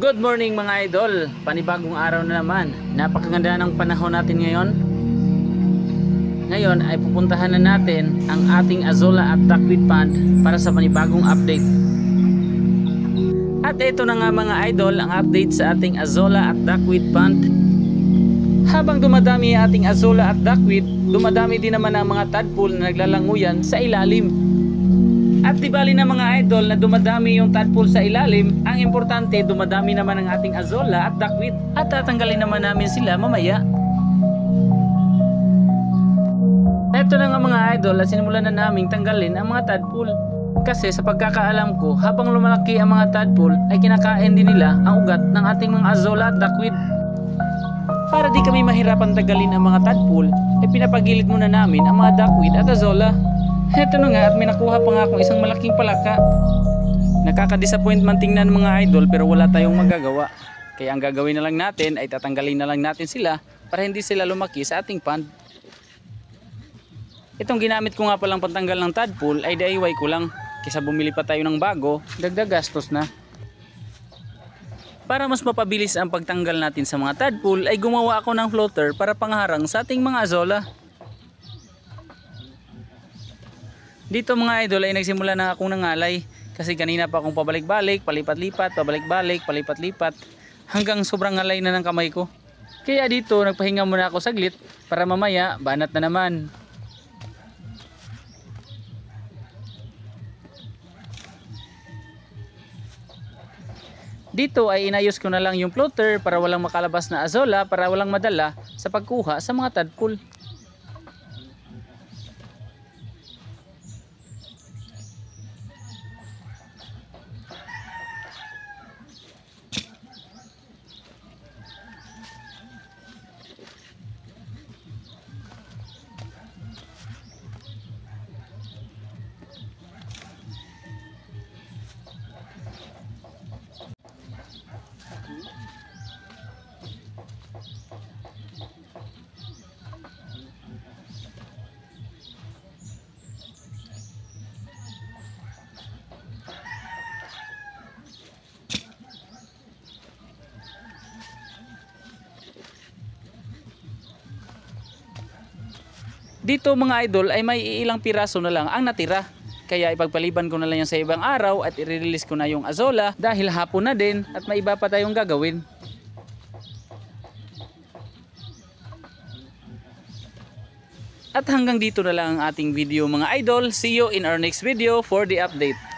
Good morning mga idol, panibagong araw na naman. Napakaganda ng panahon natin ngayon. Ngayon ay pupuntahan na natin ang ating Azolla at Duckweed Pond para sa panibagong update. At ito na nga mga idol ang update sa ating Azolla at Duckweed Pond. Habang dumadami ang ating Azolla at Duckweed, dumadami din naman ang mga tadpole na naglalanguyan sa ilalim. At di bali na mga idol na dumadami yung tadpole sa ilalim, ang importante dumadami naman ang ating Azolla at Duckweed. At tatanggalin naman namin sila mamaya. Ito na nga mga idol at sinimulan na naming tanggalin ang mga tadpole. Kasi sa pagkakaalam ko, habang lumalaki ang mga tadpole ay kinakain din nila ang ugat ng ating mga Azolla at Duckweed. Para di kami mahirapan tanggalin ang mga tadpole, ay pinapagilid muna namin ang mga Duckweed at Azolla. Heto na nga at may nakuha pa nga akong isang malaking palaka. Nakaka-disappointment tingnan mga idol pero wala tayong magagawa. Kaya ang gagawin na lang natin ay tatanggalin na lang natin sila para hindi sila lumaki sa ating pond. Itong ginamit ko nga palang pantanggal ng tadpole ay DIY ko lang. Kaysa bumili pa tayo ng bago, dagdag gastos na. Para mas mapabilis ang pagtanggal natin sa mga tadpole ay gumawa ako ng floater para pangharang sa ating mga Azolla. Dito mga idol ay nagsimula na akong nangalay kasi kanina pa akong pabalik-balik, palipat-lipat, pabalik-balik, palipat-lipat hanggang sobrang ngalay na ng kamay ko. Kaya dito nagpahinga muna ako saglit para mamaya banat na naman. Dito ay inayos ko na lang yung floater para walang makalabas na Azolla para walang madala sa pagkuha sa mga tadpole. Dito mga idol ay may ilang piraso na lang ang natira. Kaya ipagpaliban ko na lang yan sa ibang araw at i-release ko na yung Azolla dahil hapon na din at may iba pa tayong gagawin. At hanggang dito na lang ang ating video mga idol. See you in our next video for the update.